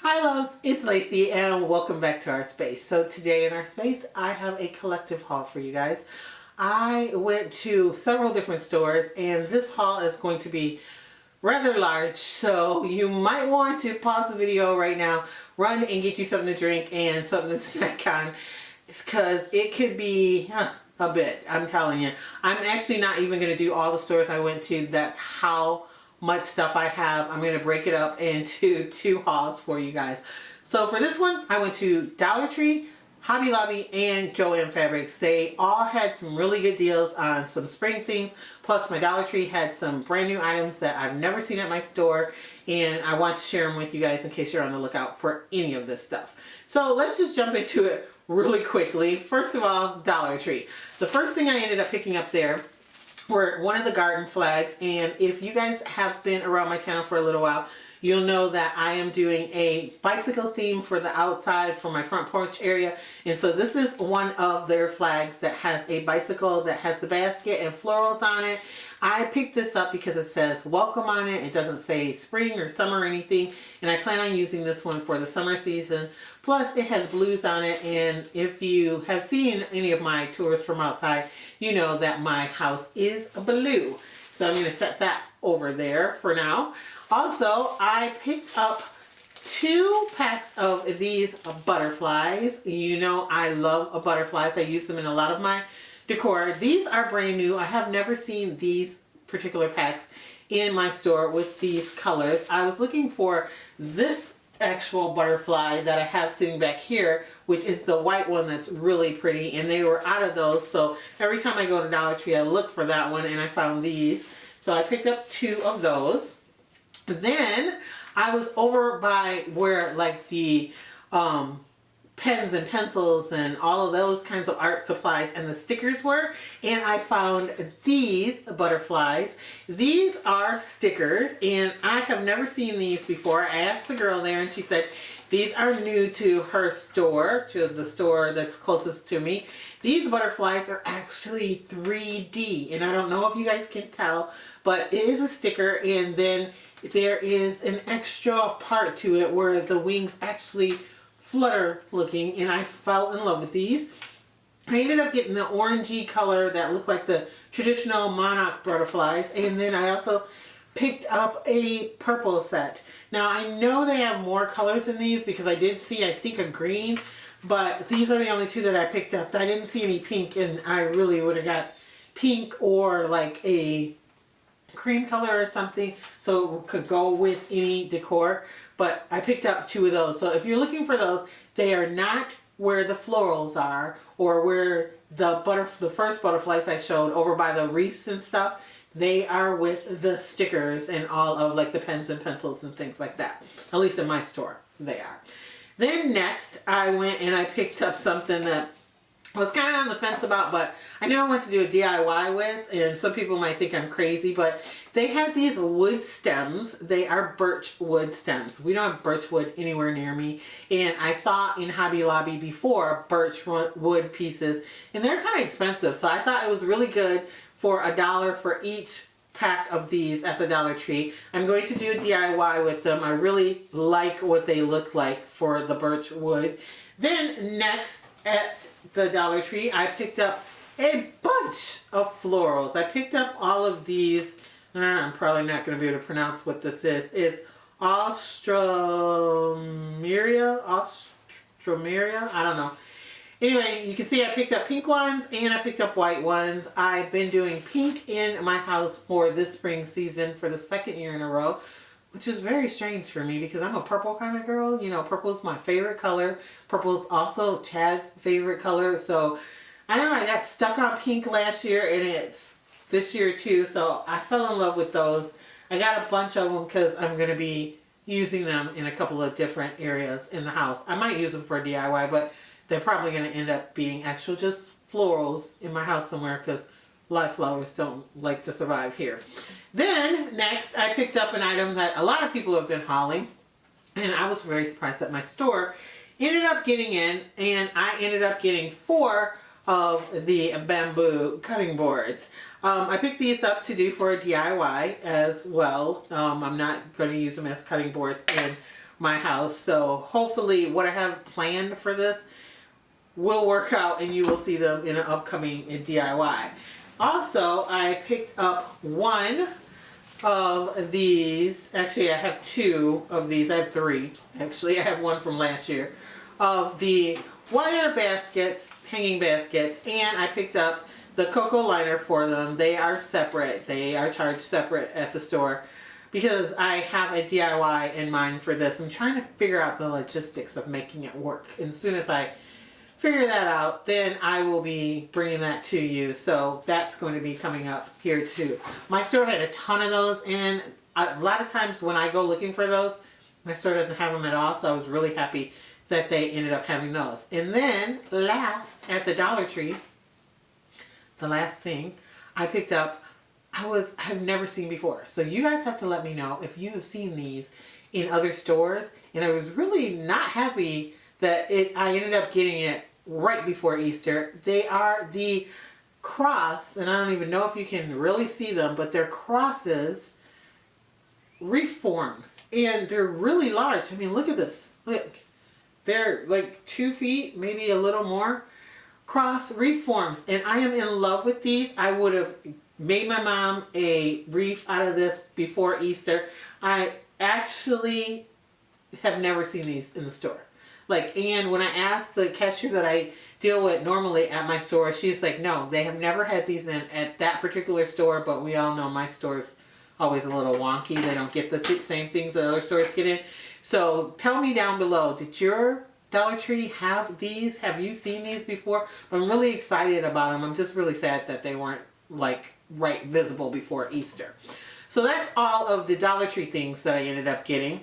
Hi loves, it's Lacey and welcome back to our space. So today in our space I have a collective haul for you guys. I went to several different stores and this haul is going to be rather large, so you might want to pause the video right now, run and get you something to drink and something to snack on, because it could be a bit, I'm telling you. I'm actually not even going to do all the stores I went to. That's how much stuff I have. I'm going to break it up into two hauls for you guys. So for this one, I went to Dollar Tree, Hobby Lobby, and Joann Fabrics. They all had some really good deals on some spring things. Plus my Dollar Tree had some brand new items that I've never seen at my store, and I want to share them with you guys in case you're on the lookout for any of this stuff. So let's just jump into it really quickly. First of all, Dollar Tree. The first thing I ended up picking up there were one of the garden flags, and if you guys have been around my channel for a little while, you'll know that I am doing a bicycle theme for the outside for my front porch area. And so this is one of their flags that has a bicycle that has the basket and florals on it. I picked this up because it says welcome on it. It doesn't say spring or summer or anything. And I plan on using this one for the summer season. Plus it has blues on it. And if you have seen any of my tours from outside, you know that my house is blue. So I'm going to set that over there for now. Also, I picked up 2 packs of these butterflies. You know I love butterflies. I use them in a lot of my decor. These are brand new. I have never seen these particular packs in my store with these colors. I was looking for this actual butterfly that I have sitting back here, which is the white one that's really pretty, and they were out of those. So every time I go to Dollar Tree, I look for that one, and I found these. So I picked up 2 of those. Then I was over by where like the pens and pencils and all of those kinds of art supplies and the stickers were, and I found these butterflies. These are stickers, and I have never seen these before. I asked the girl there and she said these are new to her store, to the store that's closest to me. These butterflies are actually 3D, and I don't know if you guys can tell, but it is a sticker, and then there is an extra part to it where the wings actually flutter looking, and I fell in love with these. I ended up getting the orangey color that looked like the traditional monarch butterflies, and then I also picked up a purple set. Now I know they have more colors in these because I did see, I think, a green, but these are the only 2 that I picked up. I didn't see any pink, and I really would have got pink or like a cream color or something so it could go with any decor, but I picked up 2 of those. So if you're looking for those, they are not where the florals are or where the first butterflies I showed over by the wreaths and stuff. They are with the stickers and all of like the pens and pencils and things like that. At least in my store they are. Then next I went and I picked up something that I was kind of on the fence about, but I knew I wanted to do a DIY with, and some people might think I'm crazy, but they have these wood stems. They are birch wood stems. We don't have birch wood anywhere near me, and I saw in Hobby Lobby before birch wood pieces, and they're kind of expensive, so I thought it was really good for $1 for each pack of these at the Dollar Tree. I'm going to do a DIY with them. I really like what they look like for the birch wood. Then next at the Dollar Tree, I picked up a bunch of florals. I picked up all of these. I'm probably not going to be able to pronounce what this is. It's Ostromeria? I don't know. Anyway, you can see I picked up pink ones and I picked up white ones. I've been doing pink in my house for this spring season for the 2nd year in a row, which is very strange for me because I'm a purple kind of girl. You know, purple is my favorite color. Purple is also Chad's favorite color. So, I don't know, I got stuck on pink last year and it's this year too. So, I fell in love with those. I got a bunch of them because I'm going to be using them in a couple of different areas in the house. I might use them for a DIY, but they're probably going to end up being actual just florals in my house somewhere because live flowers don't like to survive here. Then next I picked up an item that a lot of people have been hauling, and I was very surprised that my store ended up getting in, and I ended up getting 4 of the bamboo cutting boards. I picked these up to do for a DIY as well. I'm not going to use them as cutting boards in my house. So hopefully what I have planned for this will work out and you will see them in an upcoming DIY. Also, I picked up one of these. Actually, I have two of these. I have three. Actually, I have one from last year. Of the wire baskets, hanging baskets, and I picked up the cocoa liner for them. They are separate. They are charged separate at the store because I have a DIY in mind for this. I'm trying to figure out the logistics of making it work. And as soon as I figure that out, then I will be bringing that to you. So that's going to be coming up here too. My store had a ton of those, and a lot of times when I go looking for those, my store doesn't have them at all. So I was really happy that they ended up having those. And then last, at the Dollar Tree, the last thing I picked up, I've never seen before. So you guys have to let me know if you have seen these in other stores. And I was really not happy that I ended up getting it right before Easter. They are the cross, and I don't even know if you can really see them, but they're crosses, Wreath forms, and they're really large. I mean, look at this. Look, they're like 2 feet, maybe a little more. Cross Wreath forms, and I am in love with these. I would have made my mom a wreath out of this before Easter. I actually have never seen these in the store. Like, and when I asked the cashier that I deal with normally at my store, she's like, no, they have never had these in at that particular store, but we all know my store's always a little wonky. They don't get the same things that other stores get in. So tell me down below, did your Dollar Tree have these? Have you seen these before? But I'm really excited about them. I'm just really sad that they weren't like right visible before Easter. So that's all of the Dollar Tree things that I ended up getting.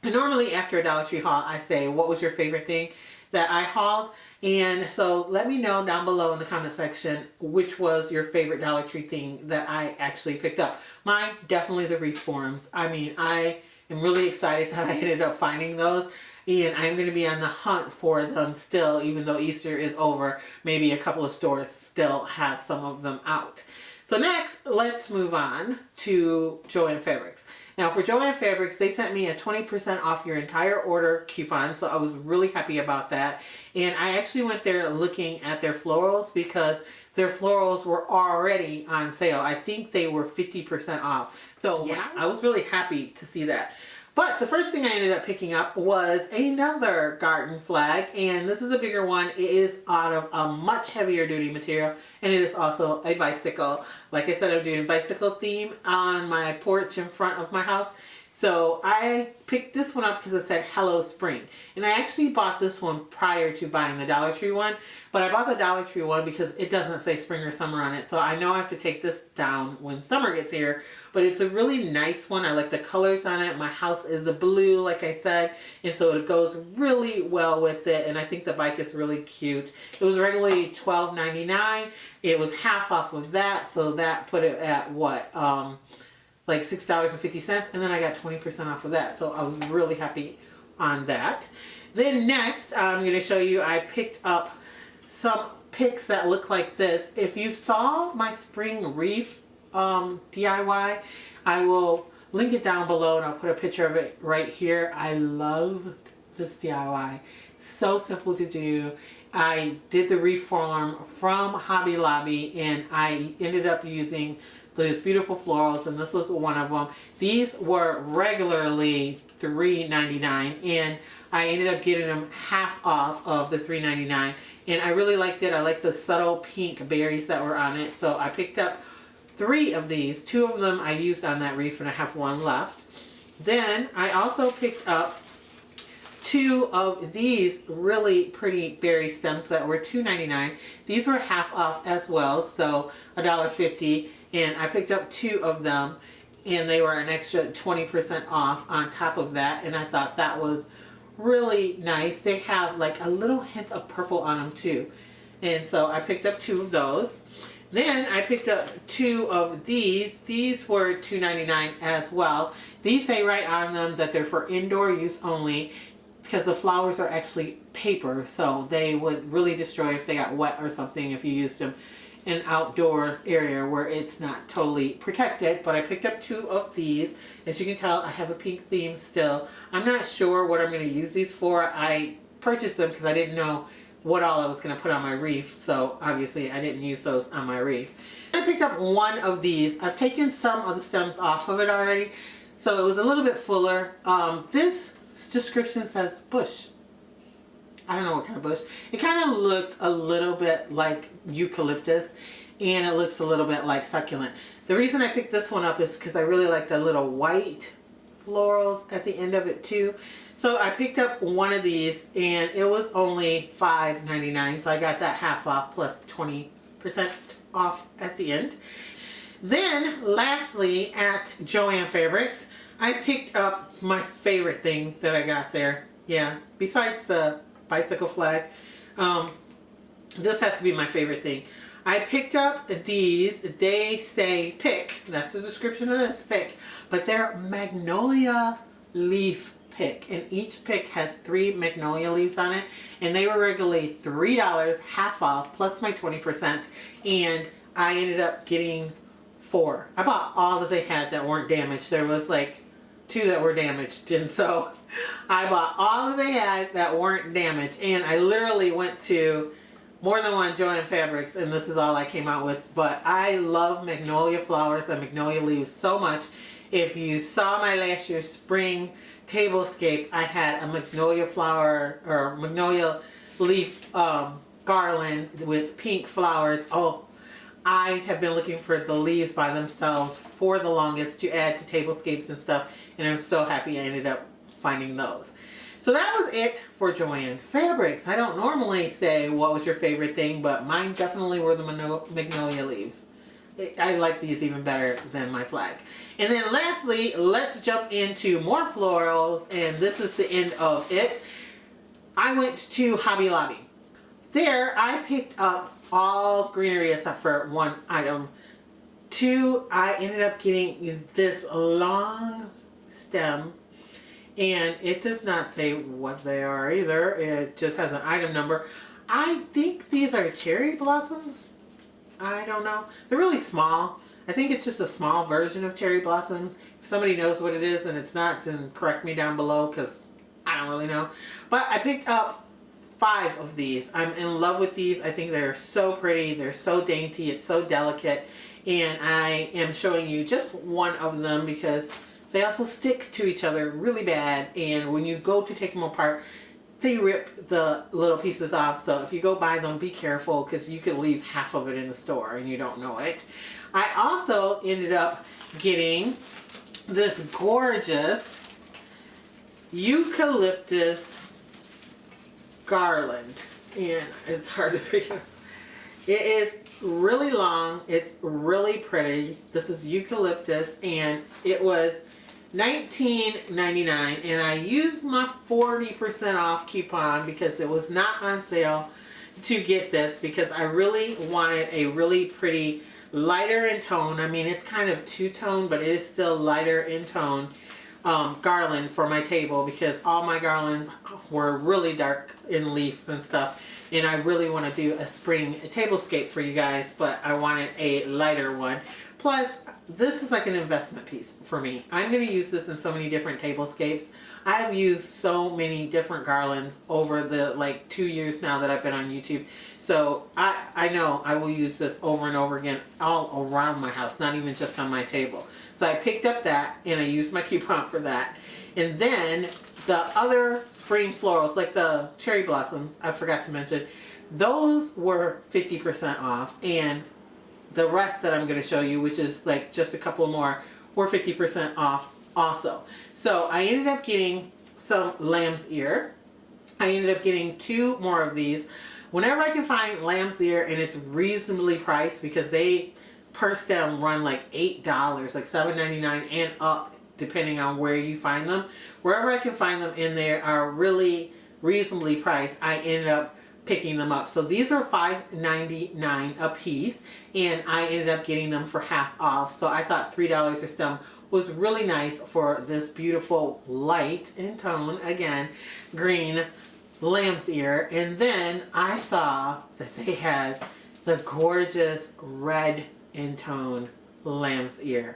And normally after a Dollar Tree haul, I say, what was your favorite thing that I hauled? And so let me know down below in the comment section which was your favorite Dollar Tree thing that I actually picked up. Mine, definitely the Wreath forms. I mean, I am really excited that I ended up finding those. And I'm going to be on the hunt for them still, even though Easter is over. Maybe a couple of stores still have some of them out. So next, let's move on to Joann Fabrics. Now for Joann Fabrics, they sent me a 20% off your entire order coupon, so I was really happy about that. And I actually went there looking at their florals because their florals were already on sale. I think they were 50% off. So yeah, I was really happy to see that. But the first thing I ended up picking up was another garden flag, and this is a bigger one. It is out of a much heavier duty material, and it is also a bicycle. Like I said, I'm doing a bicycle theme on my porch in front of my house. So I picked this one up because it said Hello Spring. And I actually bought this one prior to buying the Dollar Tree one. But I bought the Dollar Tree one because it doesn't say spring or summer on it. So I know I have to take this down when summer gets here. But it's a really nice one. I like the colors on it. My house is a blue, like I said. And so it goes really well with it. And I think the bike is really cute. It was regularly $12.99. It was half off of that. So that put it at what? Like $6.50, and then I got 20% off of that. So I was really happy on that. Then next, I'm going to show you, I picked up some picks that look like this. If you saw my spring wreath DIY, I will link it down below and I'll put a picture of it right here. I love this DIY. So simple to do. I did the wreath form from Hobby Lobby, and I ended up using these beautiful florals, and this was one of them. These were regularly $3.99, and I ended up getting them half off of the $3.99, and I really liked it. I like the subtle pink berries that were on it, so I picked up 3 of these. 2 of them I used on that wreath, and I have 1 left. Then I also picked up 2 of these really pretty berry stems that were $2.99. These were half off as well, so $1.50. And I picked up 2 of them, and they were an extra 20% off on top of that. And I thought that was really nice. They have like a little hint of purple on them too. And so I picked up 2 of those. Then I picked up 2 of these. These were $2.99 as well. These say right on them that they're for indoor use only. because the flowers are actually paper, so they would really destroy if they got wet or something if you used them in outdoors area where it's not totally protected. But I picked up 2 of these. As you can tell, I have a pink theme still. I'm not sure what I'm going to use these for. I purchased them because I didn't know what all I was going to put on my wreath, so obviously I didn't use those on my wreath. I picked up 1 of these. I've taken some of the stems off of it already, so it was a little bit fuller. This description says bush. I don't know what kind of bush. It kind of looks a little bit like eucalyptus, and it looks a little bit like succulent. The reason I picked this one up is because I really like the little white florals at the end of it too. So I picked up 1 of these, and it was only $5.99, so I got that half off plus 20% off at the end. Then lastly, at Joann Fabrics, I picked up my favorite thing that I got there. Yeah, besides the bicycle flag, this has to be my favorite thing. I picked up these, they say pick, that's the description of this pick, but they're magnolia leaf pick, and each pick has 3 magnolia leaves on it, and they were regularly $3, half off, plus my 20%, and I ended up getting 4. I bought all that they had that weren't damaged. There was like 2 that were damaged, and so I bought all that they had that weren't damaged, and I literally went to more than one Joann Fabrics, and this is all I came out with. But I love magnolia flowers and magnolia leaves so much. If you saw my last year's spring tablescape, I had a magnolia flower or magnolia leaf garland with pink flowers. Oh, I have been looking for the leaves by themselves for the longest to add to tablescapes and stuff, and I'm so happy I ended up finding those. So that was it for Joann Fabrics. I don't normally say what was your favorite thing, but mine definitely were the magnolia leaves. I like these even better than my flag. And then lastly, let's jump into more florals, and this is the end of it. I went to Hobby Lobby. There I picked up all greenery except for 1 item. 2, I ended up getting this long stem, and it does not say what they are either. It just has an item number. I think these are cherry blossoms. I don't know. They're really small. I think it's just a small version of cherry blossoms. If somebody knows what it is and it's not, then correct me down below because I don't really know. But I picked up 5 of these. I'm in love with these. I think they're so pretty. They're so dainty. It's so delicate. And I am showing you just 1 of them because they also stick to each other really bad, and when you go to take them apart, they rip the little pieces off. So if you go buy them, be careful because you could leave half of it in the store and you don't know it. I also ended up getting this gorgeous eucalyptus garland, and it's hard to pick up. It is really long. It's really pretty. This is eucalyptus, and it was $19.99, and I used my 40% off coupon because it was not on sale to get this, because I really wanted a really pretty lighter in tone. I mean, it's kind of two-tone, but it is still lighter in tone garland for my table, because all my garlands were really dark in leaves and stuff, and I really want to do a spring tablescape for you guys, but I wanted a lighter one. Plus, this is like an investment piece for me. I'm going to use this in so many different tablescapes. I've used so many different garlands over the like 2 years now that I've been on YouTube. So I know I will use this over and over again all around my house, not even just on my table. So I picked up that, and I used my coupon for that. And then the other spring florals, like the cherry blossoms, I forgot to mention, those were 50% off, and the rest that I'm going to show you, which is like just a couple more, were 50% off also. So I ended up getting some lamb's ear. I ended up getting 2 more of these. Whenever I can find lamb's ear and it's reasonably priced, because they per stem run like $8, like $7.99 and up, depending on where you find them. Wherever I can find them in there are really reasonably priced, I ended up picking them up. So these are $5.99 a piece, and I ended up getting them for half off. So I thought $3 a stem was really nice for this beautiful light in tone, again, green lamb's ear. And then I saw that they had the gorgeous red in tone lamb's ear.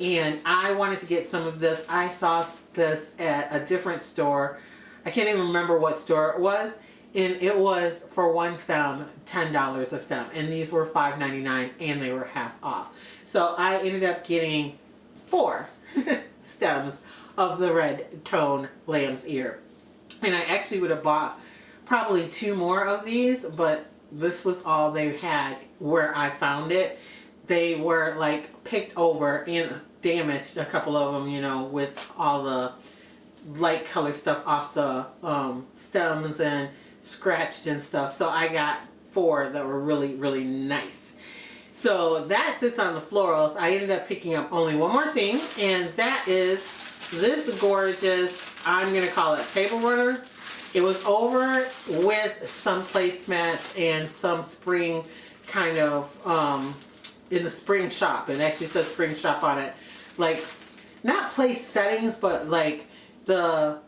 And I wanted to get some of this. I saw this at a different store. I can't even remember what store it was. And it was, for one stem, $10 a stem. And these were $5.99 and they were half off. So I ended up getting 4 stems of the red tone lamb's ear. And I actually would have bought probably 2 more of these, but this was all they had where I found it. They were like picked over and damaged, a couple of them, you know, with all the light color stuff off the stems and scratched and stuff. So I got 4 that were really, really nice. So that sits on the florals. I ended up picking up only one more thing, and that is this gorgeous, I'm going to call it table runner. It was over with some placemats and some spring kind of, in the spring shop. It actually says spring shop on it. Like, not place settings, but like the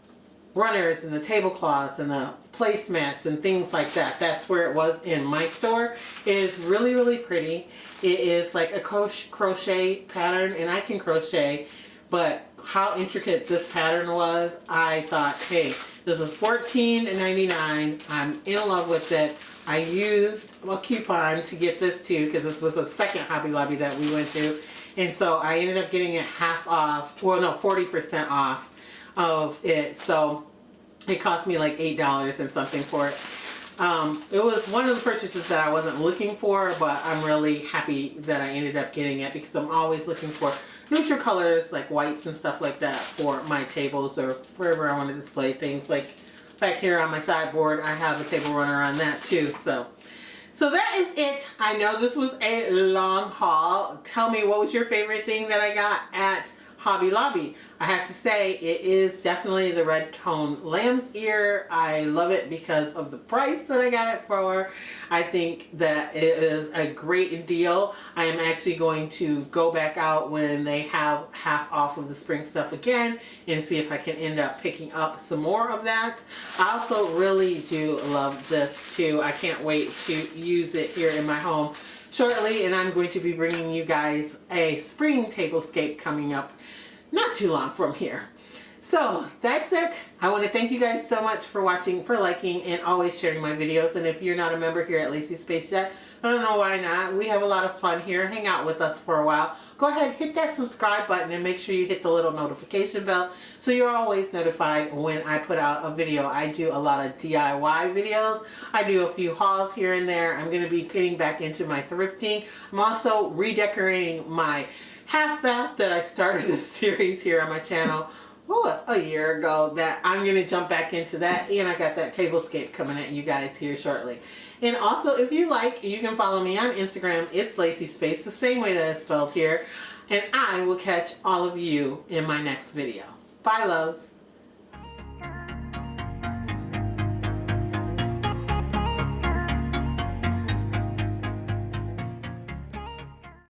runners and the tablecloths and the placemats and things like that. That's where it was in my store. It is really, really pretty. It is like a crochet pattern, and I can crochet, but how intricate this pattern was, I thought, hey, this is $14.99. I'm in love with it. I used a coupon to get this too, because this was the second Hobby Lobby that we went to. And so I ended up getting it half off, well no, 40% off of it. So it cost me like $8 and something for it. It was one of the purchases that I wasn't looking for, but I'm really happy that I ended up getting it, because I'm always looking for neutral colors like whites and stuff like that for my tables or wherever I want to display things. Like back here on my sideboard, I have a table runner on that too. So that is it. I know this was a long haul. Tell me, what was your favorite thing that I got at Hobby Lobby? I have to say, it is definitely the red tone lamb's ear. I love it because of the price that I got it for. I think that it is a great deal. I am actually going to go back out when they have half off of the spring stuff again and see if I can end up picking up some more of that. I also really do love this too. I can't wait to use it here in my home shortly, and I'm going to be bringing you guys a spring tablescape coming up not too long from here. So that's it. I want to thank you guys so much for watching, for liking, and always sharing my videos. And if you're not a member here at Lacee Space yet, I don't know why not. We have a lot of fun here. Hang out with us for a while. Go ahead, hit that subscribe button, and make sure you hit the little notification bell so you're always notified when I put out a video. I do a lot of DIY videos. I do a few hauls here and there. I'm going to be getting back into my thrifting. I'm also redecorating my half bath that I started a series here on my channel a year ago, that I'm going to jump back into that, and I got that tablescape coming at you guys here shortly. And also, if you like, you can follow me on Instagram. It's Lacee Space, the same way that it's spelled here, and I will catch all of you in my next video. Bye, loves.